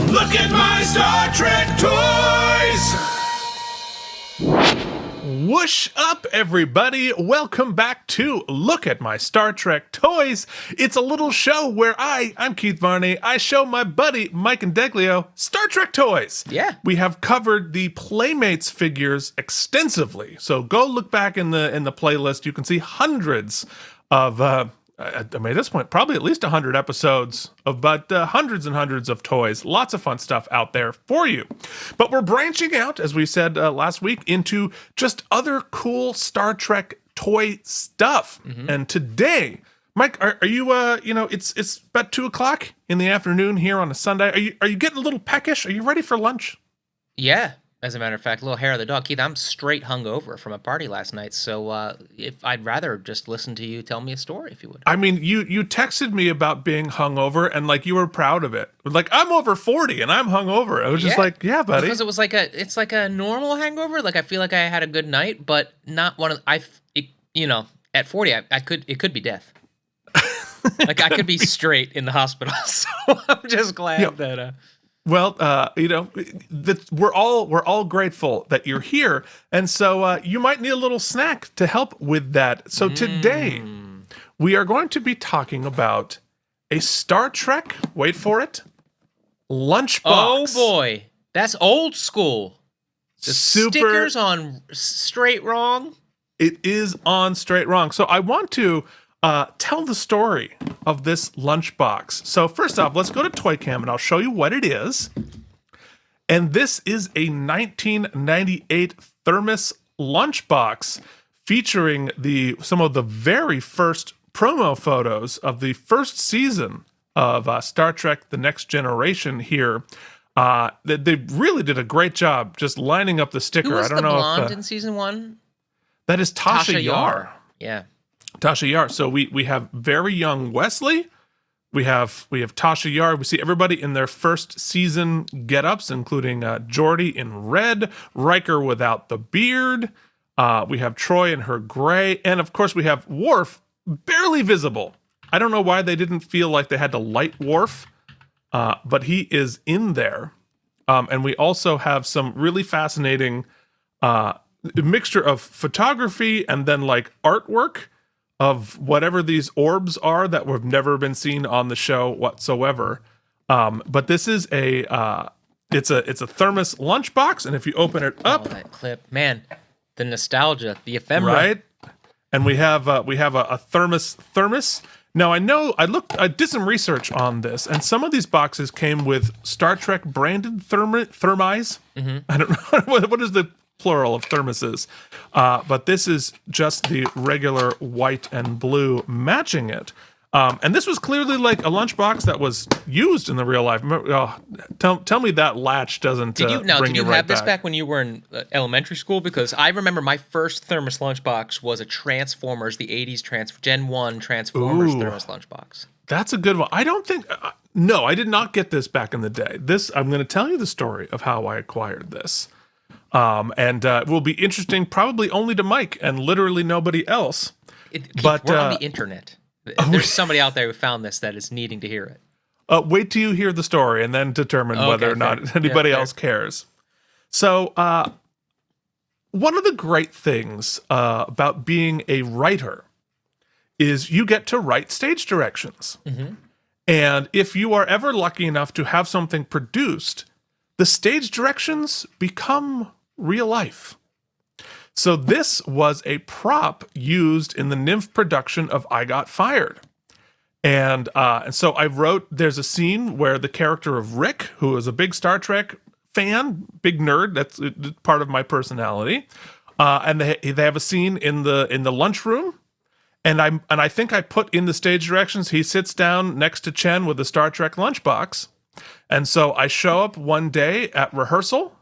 Look at my Star Trek toys! Whoosh up, everybody. Welcome back to Look at My Star Trek Toys. It's a little show where I'm Keith Varney. I show my buddy Mike and Deglio Star Trek toys. Yeah. We have covered the Playmates figures extensively. So go look back in the playlist. You can see hundreds of at this point, probably at least 100 episodes of hundreds and hundreds of toys. Lots of fun stuff out there for you. But we're branching out, as we said last week, into just other cool Star Trek toy stuff. Mm-hmm. And today, Mike, are you, it's about 2 o'clock in the afternoon here on a Sunday. Are you getting a little peckish? Are you ready for lunch? Yeah. As a matter of fact, a little hair of the dog. Keith, I'm straight hungover from a party last night, so if I'd rather just listen to you tell me a story, if you would. I mean, you texted me about being hungover, and like you were proud of it. Like, I'm over 40 and I'm hungover. I was just like, yeah, buddy. Because it was like it's like a normal hangover. Like I feel like I had a good night, but not one of at 40, it could be death. Like I could be straight in the hospital. So I'm just glad that. Well, we're all grateful that you're here, and so you might need a little snack to help with that. So today, we are going to be talking about a Star Trek, wait for it, Lunchbox. Oh boy, that's old school. The stickers on straight wrong. It is on straight wrong. So I want to tell the story of this lunchbox. So first off, let's go to Toy Cam and I'll show you what it is. And this is a 1998 Thermos lunchbox featuring some of the very first promo photos of the first season of Star Trek: The Next Generation here. They really did a great job just lining up the sticker. Who was I don't know blonde in season 1? That is Tasha Yar. Yeah. Tasha Yar. So we have very young Wesley. We have Tasha Yar. We see everybody in their first season get-ups, including Geordi in red, Riker without the beard. We have Troy in her gray. And, of course, we have Worf, barely visible. I don't know why they didn't feel like they had to light Worf, but he is in there. And we also have some really fascinating mixture of photography and then, like, artwork of whatever these orbs are that have never been seen on the show whatsoever. But this is it's a Thermos lunchbox, and if you open it up, that clip, man, the nostalgia, the ephemera, right? And we have a Thermos. Now I did some research on this, and some of these boxes came with Star Trek branded thermis. Mm-hmm. I don't know what is the plural of thermoses, but this is just the regular white and blue matching it. And this was clearly like a lunchbox that was used in the real life. Tell me that latch doesn't did you bring you right have this back when you were in elementary school? Because I remember my first Thermos lunchbox was a Transformers, the 80s Gen 1 Transformers Thermos lunchbox. That's a good one. I don't think... no, I did not get this back in the day. I'm going to tell you the story of how I acquired this. And it will be interesting probably only to Mike and literally nobody else. But we're on the internet. There's somebody out there who found this that is needing to hear it. Wait till you hear the story and then determine whether or not anybody else cares. So one of the great things about being a writer is you get to write stage directions. Mm-hmm. And if you are ever lucky enough to have something produced, the stage directions become real life. So this was a prop used in the Nymph production of I Got Fired. And so I wrote, there's a scene where the character of Rick, who is a big Star Trek fan, big nerd, that's part of my personality, and they have a scene in the lunchroom. And I think I put in the stage directions, he sits down next to Chen with a Star Trek lunchbox. And so I show up one day at rehearsal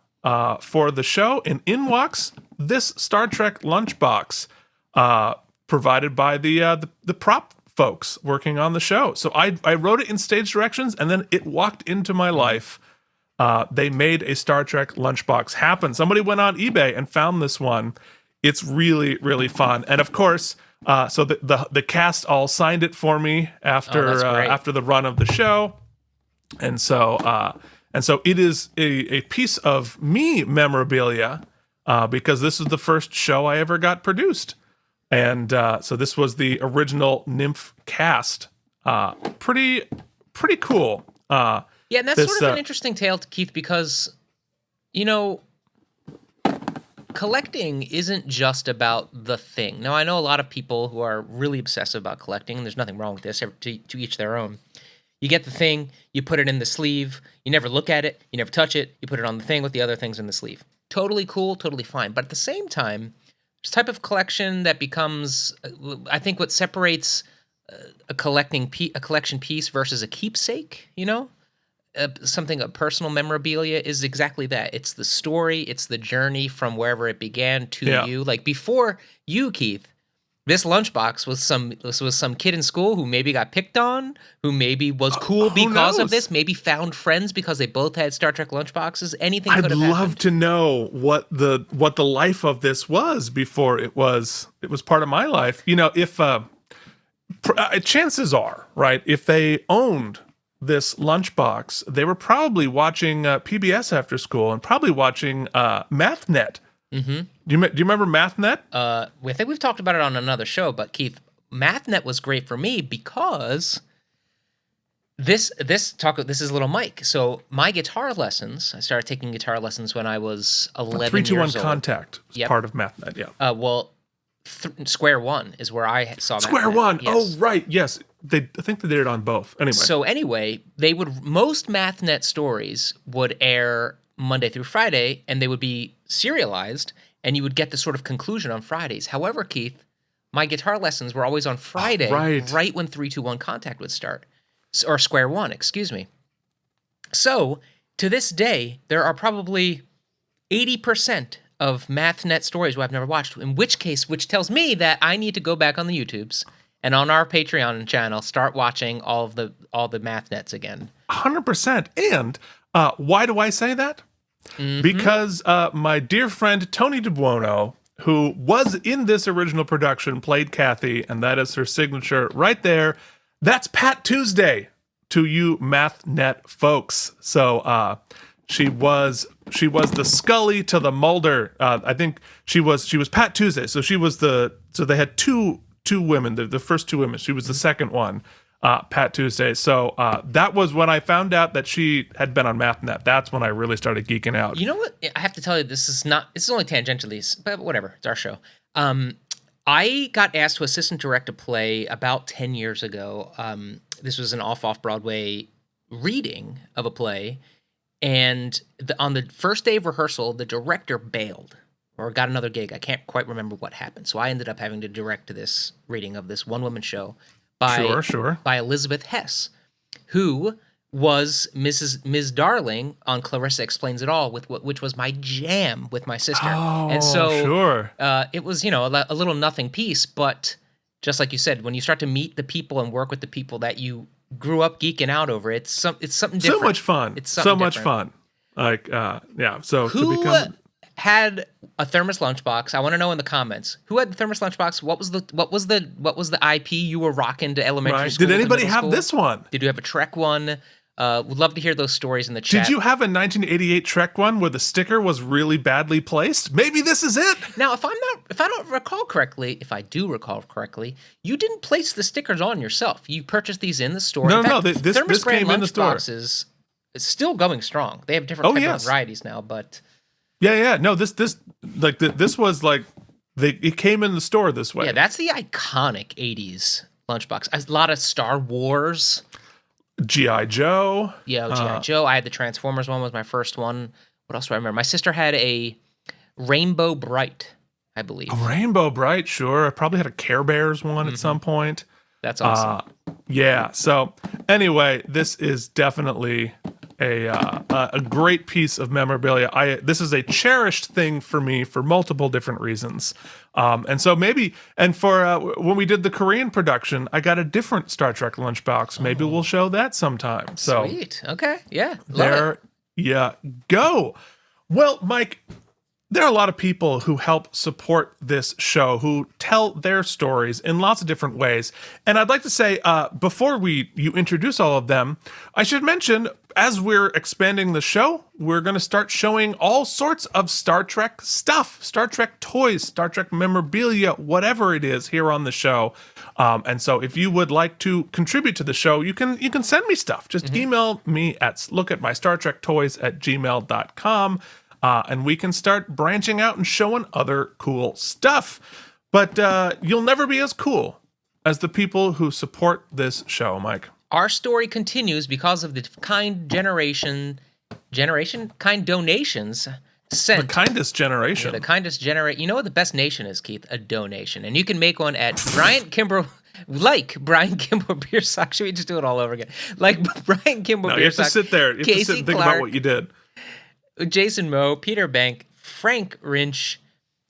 for the show, and in walks this Star Trek lunchbox provided by the prop folks working on the show. So I wrote it in stage directions, and then it walked into my life. They made a Star Trek lunchbox happen. Somebody went on eBay and found this one. It's really, really fun. And of course, so the cast all signed it for me after the run of the show. And so And so it is a piece of me memorabilia because this is the first show I ever got produced. And so this was the original Nymph cast. Pretty cool. Yeah, and that's sort of an interesting tale, Keith, because, collecting isn't just about the thing. Now, I know a lot of people who are really obsessive about collecting, and there's nothing wrong with this, to each their own. You get the thing, you put it in the sleeve, you never look at it, you never touch it, you put it on the thing with the other things in the sleeve. Totally cool, totally fine. But at the same time, there's a type of collection that becomes, I think, what separates a collection piece versus a keepsake, a personal memorabilia is exactly that. It's the story, it's the journey from wherever it began to you. Like before you, Keith, this lunchbox was some kid in school who maybe got picked on, who maybe was cool because of this, maybe found friends because they both had Star Trek lunchboxes. Anything could have happened. I'd love to know what the life of this was before it was part of my life. If chances are, right, if they owned this lunchbox, they were probably watching PBS after school and probably watching MathNet. Mm-hmm. Do you remember MathNet? I think we've talked about it on another show, but Keith, MathNet was great for me because this is little Mike. So my guitar lessons, I started taking guitar lessons when I was 11 years old. 3-2-1 Contact was part of MathNet, yeah. Square One is where I saw Square MathNet. One. Yes. Oh, right. Yes. I think they did it on both. Anyway, most MathNet stories would air Monday through Friday, and they would be serialized, and you would get the sort of conclusion on Fridays. However, Keith, my guitar lessons were always on Friday, right when 3-2-1 Contact would start, or Square One, excuse me. So, to this day, there are probably 80% of MathNet stories who I've never watched, which tells me that I need to go back on the YouTubes and on our Patreon channel start watching all the MathNets again. 100%. And why do I say that? Mm-hmm. Because my dear friend Tony DeBuono, who was in this original production, played Kathy, and that is her signature right there. That's Pat Tuesday to you MathNet folks. So she was the Scully to the Mulder. I think she was Pat Tuesday. So they had two women, the first two women. She was the second one. Pat Tuesday. So that was when I found out that she had been on MathNet. That's when I really started geeking out. You know what? I have to tell you, this is only tangentially, but whatever. It's our show. I got asked to assistant direct a play about 10 years ago. This was an off Broadway reading of a play. And on the first day of rehearsal, the director bailed or got another gig. I can't quite remember what happened. So I ended up having to direct this reading of this one-woman show by Elizabeth Hess, who was Ms. Darling on Clarissa Explains It All, which was my jam with my sister. Oh, and so sure. It was, a little nothing piece, but just like you said, when you start to meet the people and work with the people that you grew up geeking out over, it's something different. So much fun. It's so much fun. Like, yeah. So who had a Thermos lunchbox? I want to know in the comments who had the Thermos lunchbox. What was the IP you were rocking to elementary school? Did anybody have this one? Did you have a Trek one? Would love to hear those stories in the chat. Did you have a 1988 Trek one where the sticker was really badly placed? Maybe this is it. Now, if I do recall correctly, you didn't place the stickers on yourself. You purchased these in the store. No, this came in the store. Lunchboxes is still going strong. They have different types of varieties now, but yeah. No, this was like it came in the store this way. Yeah, that's the iconic 80s lunchbox. A lot of Star Wars. G.I. Joe. Yeah, G.I. Joe. I had the Transformers one was my first one. What else do I remember? My sister had a Rainbow Bright, I believe. A Rainbow Bright, sure. I probably had a Care Bears one at some point. That's awesome. Yeah. So anyway, this is definitely a great piece of memorabilia. This is a cherished thing for me for multiple different reasons. And so for when we did the Korean production, I got a different Star Trek lunchbox. Maybe we'll show that sometime. So sweet. Okay. Yeah. There you go. Well, Mike, there are a lot of people who help support this show, who tell their stories in lots of different ways. And I'd like to say, before you introduce all of them, I should mention, as we're expanding the show, we're going to start showing all sorts of Star Trek stuff, Star Trek toys, Star Trek memorabilia, whatever it is here on the show. And so if you would like to contribute to the show, you can send me stuff. Just email me at lookatmystartrektoys@gmail.com. And we can start branching out and showing other cool stuff. But you'll never be as cool as the people who support this show, Mike. Our story continues because of the kind donations sent. The kindest generation. Yeah, the kindest generation. You know what the best nation is, Keith? A donation. And you can make one at Brian Kimber Beer Sock. Should we just do it all over again? Like Brian Kimber Beer Sock. You have to sit there. You have to sit and think about what you did. Jason Moe, Peter Bank, Frank Rinch,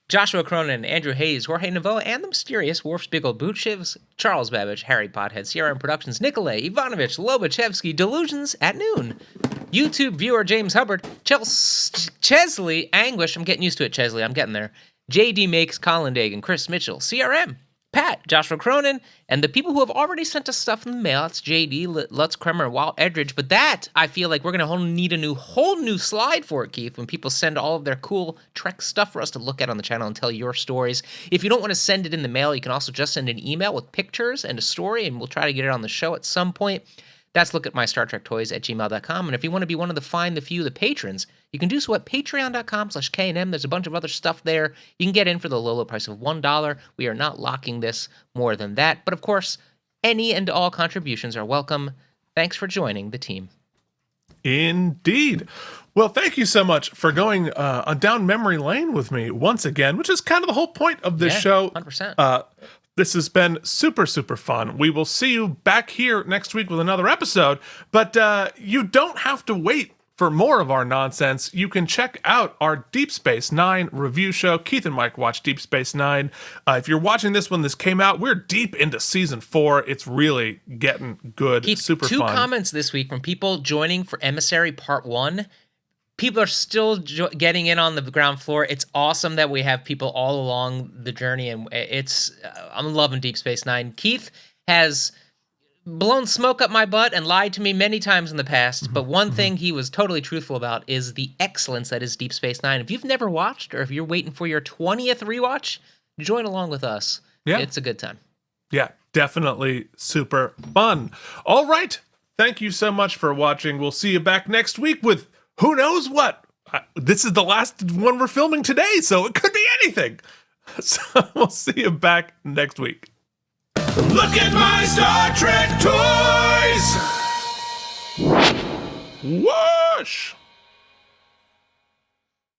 Joshua Cronin, Andrew Hayes, Jorge Navoa, and the mysterious Worf Spiegel, Boot Shivs, Charles Babbage, Harry Pothead, CRM Productions, Nikolay, Ivanovich, Lobachevsky, Delusions at Noon, YouTube viewer James Hubbard, Chesley, Anguish, I'm getting used to it, Chesley, I'm getting there, JD Makes, Colin Dagan, Chris Mitchell, CRM, Pat, Joshua Cronin, and the people who have already sent us stuff in the mail. That's JD, Lutz Kremer, Walt Edridge. But that, I feel like we're going to need a whole new slide for it, Keith, when people send all of their cool Trek stuff for us to look at on the channel and tell your stories. If you don't want to send it in the mail, you can also just send an email with pictures and a story, and we'll try to get it on the show at some point. That's lookatmystartrektoys@gmail.com. And if you want to be one of the few, the patrons, you can do so at patreon.com/KNM. There's a bunch of other stuff there. You can get in for the low price of $1. We are not locking this more than that. But of course, any and all contributions are welcome. Thanks for joining the team. Indeed. Well, thank you so much for going down memory lane with me once again, which is kind of the whole point of this show. 100%. This has been super, super fun. We will see you back here next week with another episode, but you don't have to wait for more of our nonsense. You can check out our Deep Space Nine review show. Keith and Mike watch Deep Space Nine. If you're watching this when this came out, we're deep into season 4. It's really getting good. Keith, super fun. 2 comments this week from people joining for Emissary Part 1. People are still getting in on the ground floor. It's awesome that we have people all along the journey, and I'm loving Deep Space Nine. Keith has blown smoke up my butt and lied to me many times in the past, but one thing he was totally truthful about is the excellence that is Deep Space Nine. If you've never watched, or if you're waiting for your 20th rewatch, join along with us. Yeah. It's a good time. Yeah, definitely super fun. All right. Thank you so much for watching. We'll see you back next week with who knows what? This is the last one we're filming today, so it could be anything. So we'll see you back next week. Look at my Star Trek toys! Whoosh!